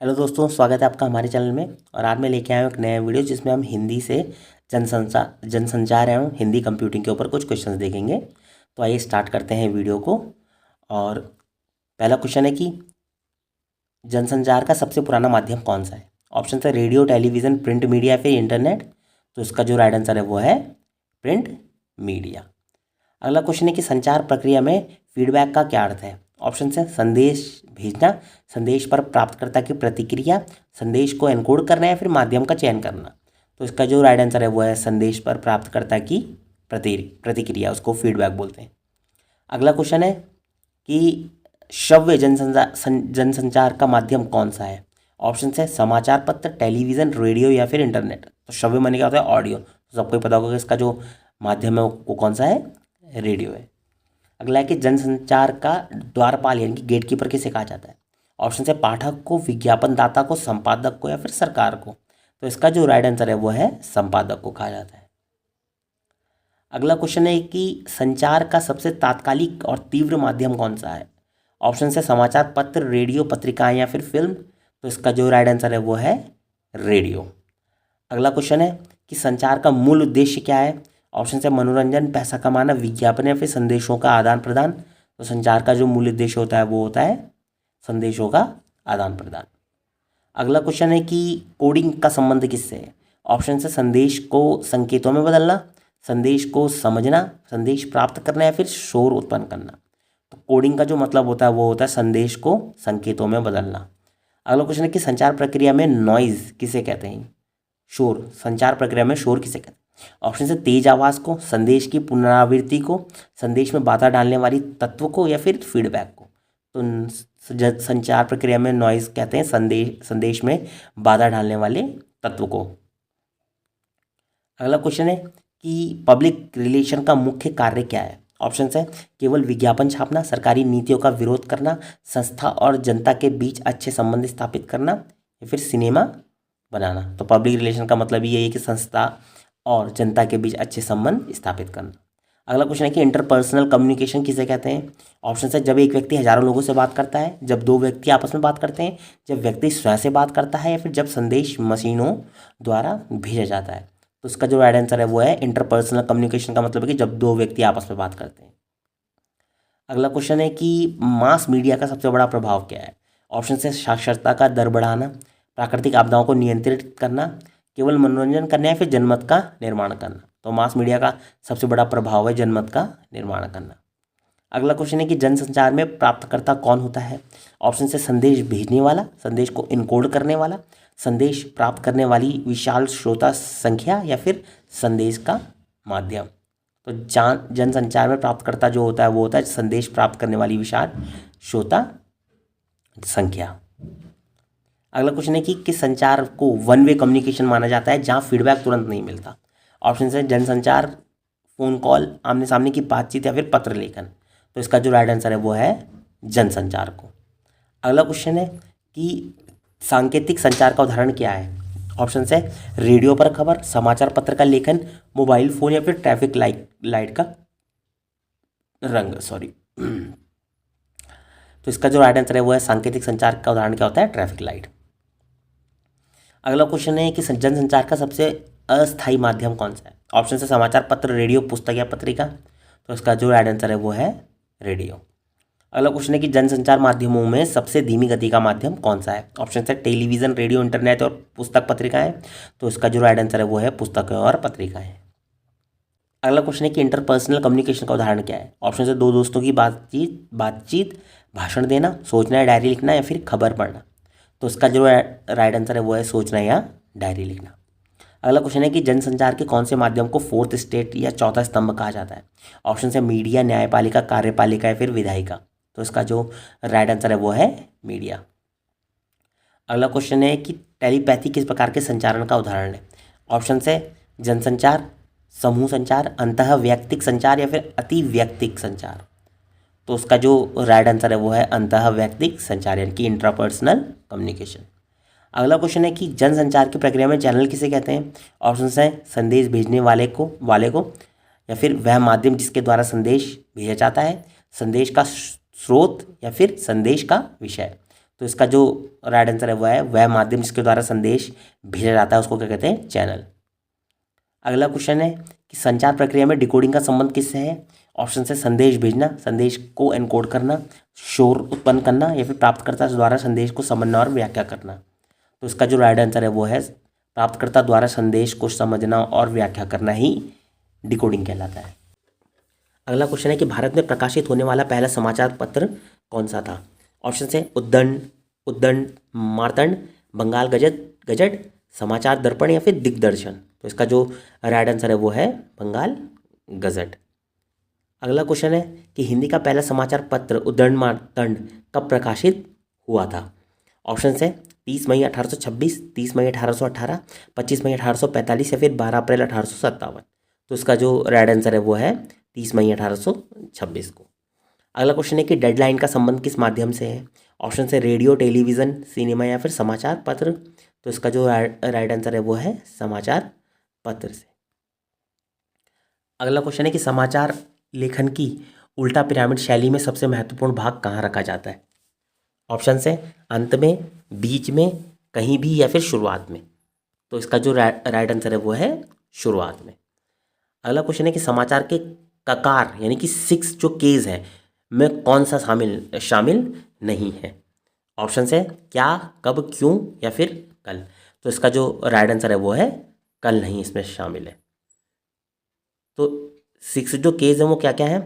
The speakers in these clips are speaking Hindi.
हेलो दोस्तों, स्वागत है आपका हमारे चैनल में। और आज मैं लेके आया हूँ एक नया वीडियो जिसमें हम हिंदी से जनसंचार एवं हिंदी कंप्यूटिंग के ऊपर कुछ क्वेश्चंस देखेंगे। तो आइए स्टार्ट करते हैं वीडियो को। और पहला क्वेश्चन है कि जनसंचार का सबसे पुराना माध्यम कौन सा है। ऑप्शन है रेडियो, टेलीविज़न, प्रिंट मीडिया या फिर इंटरनेट। तो इसका जो राइट आंसर है वो है प्रिंट मीडिया। अगला क्वेश्चन है कि संचार प्रक्रिया में फीडबैक का क्या अर्थ है। ऑप्शन है संदेश भेजना, संदेश पर प्राप्तकर्ता की प्रतिक्रिया, संदेश को एनकोड करना या फिर माध्यम का चयन करना। तो इसका जो राइट आंसर है वो है संदेश पर प्राप्तकर्ता की प्रतिक्रिया, उसको फीडबैक बोलते हैं। अगला क्वेश्चन है कि श्रव्य जनसंचार का माध्यम कौन सा है। ऑप्शन है समाचार पत्र, टेलीविज़न, रेडियो या फिर इंटरनेट। तो श्रव्य माने क्या होता है, ऑडियो। तो सबको पता होगा कि इसका जो माध्यम है वो कौन सा है, रेडियो है। अगला है कि जनसंचार का द्वारपाल यानी कि गेटकीपर किसे कहा जाता है। ऑप्शन है पाठक को, विज्ञापनदाता को, संपादक को या फिर सरकार को। तो इसका जो राइट आंसर है वो है संपादक को कहा जाता है। अगला क्वेश्चन है कि संचार का सबसे तात्कालिक और तीव्र माध्यम कौन सा है। ऑप्शन है समाचार पत्र, रेडियो, पत्रिकाएं या फिर फिल्म। तो इसका जो राइट आंसर है वो है रेडियो। अगला क्वेश्चन है कि संचार का मूल उद्देश्य क्या है। ऑप्शन है मनोरंजन, पैसा कमाना, विज्ञापन या फिर संदेशों का आदान प्रदान। तो संचार का जो मूल उद्देश्य होता है वो होता है संदेशों का आदान प्रदान। अगला क्वेश्चन है कि कोडिंग का संबंध किससे है। ऑप्शन है संदेश को संकेतों में बदलना, संदेश को समझना, संदेश प्राप्त करना या फिर शोर उत्पन्न करना। तो कोडिंग का जो मतलब होता है वो होता है संदेश को संकेतों में बदलना। अगला क्वेश्चन है कि संचार प्रक्रिया में नॉइज़ किसे कहते हैं। शोर, संचार प्रक्रिया में शोर किसे कहते हैं। ऑप्शन है तेज आवाज़ को, संदेश की पुनरावृत्ति को, संदेश में बाधा डालने वाली तत्व को या फिर फीडबैक को। तो संचार प्रक्रिया में नॉइज़ कहते हैं संदेश में बाधा डालने वाले तत्व को। अगला क्वेश्चन है कि पब्लिक रिलेशन का मुख्य कार्य क्या है। ऑप्शन है केवल विज्ञापन छापना, सरकारी नीतियों का विरोध करना, संस्था और जनता के बीच अच्छे संबंध स्थापित करना या फिर सिनेमा बनाना। तो पब्लिक रिलेशन का मतलब ये है कि संस्था और जनता के बीच अच्छे संबंध स्थापित करना। अगला क्वेश्चन है कि इंटरपर्सनल कम्युनिकेशन किसे कहते हैं। ऑप्शन है जब एक व्यक्ति हजारों लोगों से बात करता है, जब दो व्यक्ति आपस में बात करते हैं, जब व्यक्ति स्वयं से बात करता है या फिर जब संदेश मशीनों द्वारा भेजा जाता है। तो इसका जो राइट आंसर है वो है इंटरपर्सनल कम्युनिकेशन का मतलब है कि जब दो व्यक्ति आपस में बात करते हैं। अगला क्वेश्चन है कि मास मीडिया का सबसे बड़ा प्रभाव क्या है। ऑप्शन है साक्षरता का दर बढ़ाना, प्राकृतिक आपदाओं को नियंत्रित करना, केवल मनोरंजन करना या फिर जनमत का निर्माण करना। तो मास मीडिया का सबसे बड़ा प्रभाव है जनमत का निर्माण करना। अगला क्वेश्चन है कि जनसंचार में प्राप्तकर्ता कौन होता है। ऑप्शन से संदेश भेजने वाला, संदेश को इनकोड करने वाला, संदेश प्राप्त करने वाली विशाल श्रोता संख्या या फिर संदेश का माध्यम। तो जनसंचार में प्राप्तकर्ता जो होता है वो होता है संदेश प्राप्त करने वाली विशाल श्रोता संख्या। अगला क्वेश्चन है कि किस संचार को वन वे कम्युनिकेशन माना जाता है जहां फीडबैक तुरंत नहीं मिलता। ऑप्शन है जनसंचार, फ़ोन कॉल, आमने सामने की बातचीत या फिर पत्र लेखन। तो इसका जो राइट आंसर है वो है जनसंचार को। अगला क्वेश्चन है कि सांकेतिक संचार का उदाहरण क्या है। ऑप्शन है रेडियो पर खबर, समाचार पत्र का लेखन, मोबाइल फ़ोन या फिर ट्रैफिक लाइट का रंग। तो इसका जो राइट आंसर है वो है सांकेतिक संचार का उदाहरण क्या होता है, ट्रैफिक लाइट। अगला क्वेश्चन है कि जनसंचार का सबसे अस्थायी माध्यम कौन सा है। ऑप्शन है समाचार पत्र, रेडियो, पुस्तक या पत्रिका। तो इसका जो राइट आंसर है वो है रेडियो। अगला क्वेश्चन है कि जनसंचार माध्यमों में सबसे धीमी गति का माध्यम कौन सा है। ऑप्शन है टेलीविज़न, रेडियो, इंटरनेट और पुस्तक पत्रिकाएं। तो इसका जो राइट आंसर है वो है पुस्तकें और पत्रिकाएं। अगला क्वेश्चन है कि इंटरपर्सनल कम्युनिकेशन का उदाहरण क्या है। ऑप्शन है दो दोस्तों की बातचीत, भाषण देना, सोचना या डायरी लिखना या फिर खबर पढ़ना। तो इसका जो राइट आंसर है वो है सोचना या डायरी लिखना। अगला क्वेश्चन है कि जनसंचार के कौन से माध्यम को फोर्थ स्टेट या चौथा स्तंभ कहा जाता है। ऑप्शन है मीडिया, न्यायपालिका, कार्यपालिका या फिर विधायिका। तो इसका जो राइट आंसर है वो है मीडिया। अगला क्वेश्चन है कि टेलीपैथी किस प्रकार के संचारण का उदाहरण है। ऑप्शन है जनसंचार, समूह संचार, अंतःवैयक्तिक संचार या फिर अतिवैयक्तिक संचार। तो उसका जो राइट आंसर है वो है अंतःवैयक्तिक संचार यानी कि इंट्रापर्सनल कम्युनिकेशन। अगला क्वेश्चन है कि जनसंचार की प्रक्रिया में चैनल किसे कहते हैं। ऑप्शन है संदेश भेजने वाले को या फिर वह माध्यम जिसके द्वारा संदेश भेजा जाता है, संदेश का स्रोत या फिर संदेश का विषय। तो इसका जो राइट आंसर है वह माध्यम जिसके द्वारा संदेश भेजा जाता है उसको क्या कहते हैं? चैनल। अगला क्वेश्चन है कि संचार प्रक्रिया में डिकोडिंग का संबंध किससे है? ऑप्शन से संदेश भेजना, संदेश को एनकोड करना, शोर उत्पन्न करना या फिर प्राप्तकर्ता द्वारा संदेश को समझना और व्याख्या करना। तो इसका जो राइट आंसर है वो है प्राप्तकर्ता द्वारा संदेश को समझना और व्याख्या करना ही डिकोडिंग कहलाता है। अगला क्वेश्चन है कि भारत में प्रकाशित होने वाला पहला समाचार पत्र कौन सा था? ऑप्शन है उद्दंड मार्तंड, बंगाल गजट, समाचार दर्पण या फिर दिग्दर्शन। तो इसका जो राइट आंसर है वो है बंगाल गजट। अगला क्वेश्चन है कि हिंदी का पहला समाचार पत्र उद्दंड मार्तंड कब प्रकाशित हुआ था? ऑप्शन है 30 मई 1826, 30 मई 1818, 25 मई 1845 या फिर 12 अप्रैल 1857। तो इसका जो राइट आंसर है वो है 30 मई 1826 को। अगला क्वेश्चन है कि डेडलाइन का संबंध किस माध्यम से है? ऑप्शन है रेडियो, टेलीविज़न, सिनेमा या फिर समाचार पत्र। तो इसका जो राइट आंसर है वो है समाचार पत्र से। अगला क्वेश्चन है कि समाचार लेखन की उल्टा पिरामिड शैली में सबसे महत्वपूर्ण भाग कहाँ रखा जाता है? ऑप्शन है अंत में, बीच में, कहीं भी या फिर शुरुआत में। तो इसका जो राइट आंसर है वो है शुरुआत में। अगला क्वेश्चन है कि समाचार के ककार यानी कि 6 जो केज है में कौन सा शामिल नहीं है? ऑप्शन है क्या, कब, क्यों या फिर कल। तो इसका जो राइट आंसर है वो है कल नहीं इसमें शामिल है। तो 6 जो केस है वो क्या क्या है?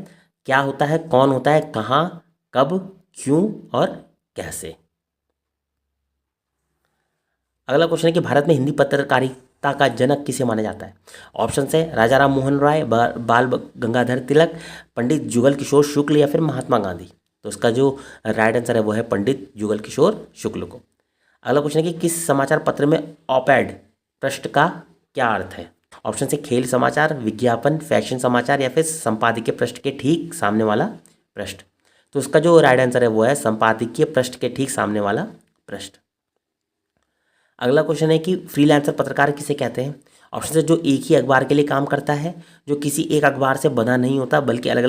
क्या होता है, कौन होता है, कहाँ, कब, क्यों और कैसे। अगला क्वेश्चन है कि भारत में हिंदी पत्रकारिता का जनक किसे माना जाता है? ऑप्शन है राजा राम मोहन राय, बाल गंगाधर तिलक, पंडित जुगल किशोर शुक्ल या फिर महात्मा गांधी। तो इसका जो राइट आंसर है वो है पंडित जुगल किशोर शुक्ल को। अगला क्वेश्चन है कि किस समाचार पत्र में ऑपएड पृष्ठ का क्या अर्थ है? ऑप्शन है खेल समाचार, विज्ञापन, फैशन समाचार या फिर संपादकीय पृष्ठ के ठीक सामने वाला पृष्ठ। तो इसका जो राइट आंसर है वो है संपादकीय पृष्ठ के ठीक सामने वाला पृष्ठ। अगला क्वेश्चन है कि फ्रीलांसर पत्रकार किसे कहते हैं? ऑप्शन है जो एक ही अखबार के लिए काम करता है, जो किसी एक अखबार से बंधा नहीं होता बल्कि अलग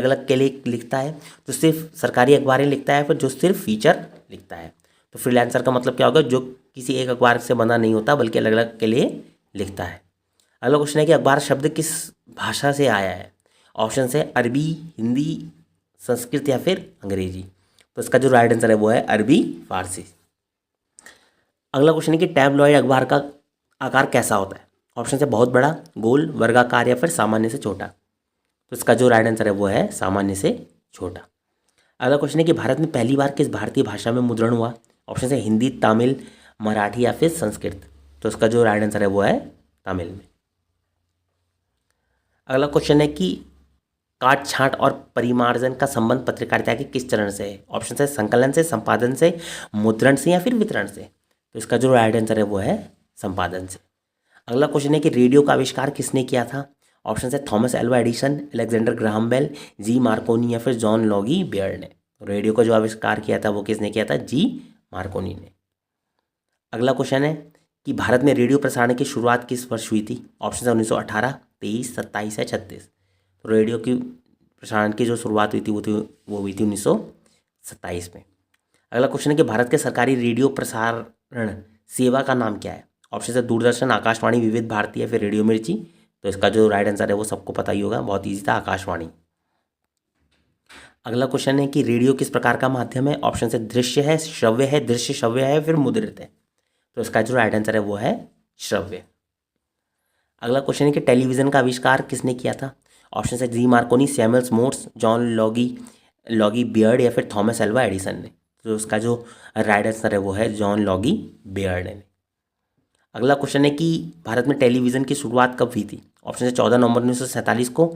अलग के लिए लिखता है, जो सिर्फ सरकारी अखबारें लिखता है, फिर जो सिर्फ फीचर लिखता है। तो फ्रीलांसर का मतलब क्या होगा? जो किसी एक अखबार से बंधा नहीं होता बल्कि अलग अलग के लिए लिखता है। अगला क्वेश्चन है कि अखबार शब्द किस भाषा से आया है? ऑप्शन है अरबी, हिंदी, संस्कृत या फिर अंग्रेजी। तो इसका जो राइट आंसर है वो है अरबी फारसी। अगला क्वेश्चन है कि टैबलॉइड अखबार का आकार कैसा होता है? ऑप्शन है बहुत बड़ा, गोल, वर्गाकार या फिर सामान्य से छोटा। तो इसका जो राइट आंसर है वो है सामान्य से छोटा। अगला क्वेश्चन है कि भारत में पहली बार किस भारतीय भाषा में मुद्रण हुआ? ऑप्शन है हिंदी, तमिल, मराठी या फिर संस्कृत। तो इसका जो राइट आंसर है वो है तमिल में। अगला क्वेश्चन है कि काट छांट और परिमार्जन का संबंध पत्रकारिता के किस चरण से है? ऑप्शन है संकलन से, संपादन से, मुद्रण से या फिर वितरण से। तो इसका जो राइट आंसर है वो है संपादन से। अगला क्वेश्चन है कि रेडियो का आविष्कार किसने किया था? ऑप्शन है Thomas Alva Edison, Alexander Graham Bell, G Marconi या फिर जॉन लॉगी बेयर ने। रेडियो का जो आविष्कार किया था वो किसने किया था? जी मार्कोनी ने। अगला क्वेश्चन है कि भारत में रेडियो प्रसारण की शुरुआत किस वर्ष हुई थी? ऑप्शन है 1918, 23, 27 या 36। तो रेडियो की प्रसारण की जो शुरुआत हुई थी वो हुई थी 1927 में। अगला क्वेश्चन है कि भारत के सरकारी रेडियो प्रसारण सेवा का नाम क्या है? ऑप्शन है दूरदर्शन, आकाशवाणी, विविध भारती या फिर रेडियो मिर्ची। तो इसका जो राइट आंसर है वो सबको पता ही होगा, बहुत ईजी था, आकाशवाणी। अगला क्वेश्चन है कि रेडियो किस प्रकार का माध्यम है? ऑप्शन है दृश्य है, श्रव्य है, दृश्य श्रव्य है फिर मुद्रित है। तो इसका जो राइट आंसर है वो है श्रव्य। अगला क्वेश्चन है कि टेलीविज़न का आविष्कार किसने किया था? ऑप्शन है जी Marconi, Samuel Morse, John Logie Baird या फिर थॉमस एल्वा एडिसन ने। तो उसका जो राइट आंसर है वो है जॉन लॉगी बियर्ड ने। अगला क्वेश्चन है कि भारत में टेलीविज़न की शुरुआत कब हुई थी? ऑप्शन है 14 नवंबर 1947 को,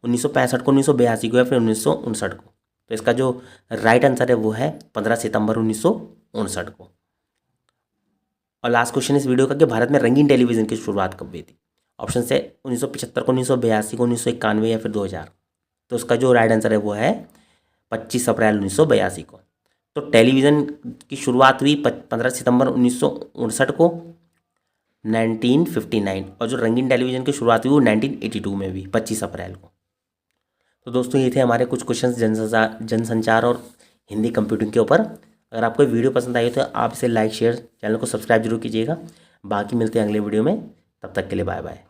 1965 को, 1982 को या फिर 1959 को। तो इसका जो राइट आंसर है वो है 15 सितंबर 1959 को। और लास्ट क्वेश्चन इस वीडियो का कि भारत में रंगीन टेलीविज़न की शुरुआत कब हुई थी? ऑप्शन है 1975 को, 1982 को, 1991 या फिर 2000। तो उसका जो राइट आंसर है वो है 25 अप्रैल 1982 को। तो टेलीविज़न की शुरुआत हुई 15 सितंबर 1959 को, 1959, और जो रंगीन टेलीविज़न की शुरुआत हुई वो 1982 में भी 25 अप्रैल को। तो दोस्तों ये थे हमारे कुछ क्वेश्चंस जनसंचार और हिंदी कंप्यूटिंग के ऊपर। अगर आपको वीडियो पसंद आई हो तो आप इसे लाइक शेयर, चैनल को सब्सक्राइब जरूर कीजिएगा। बाकी मिलते हैं अगले वीडियो में, तब तक के लिए बाय बाय।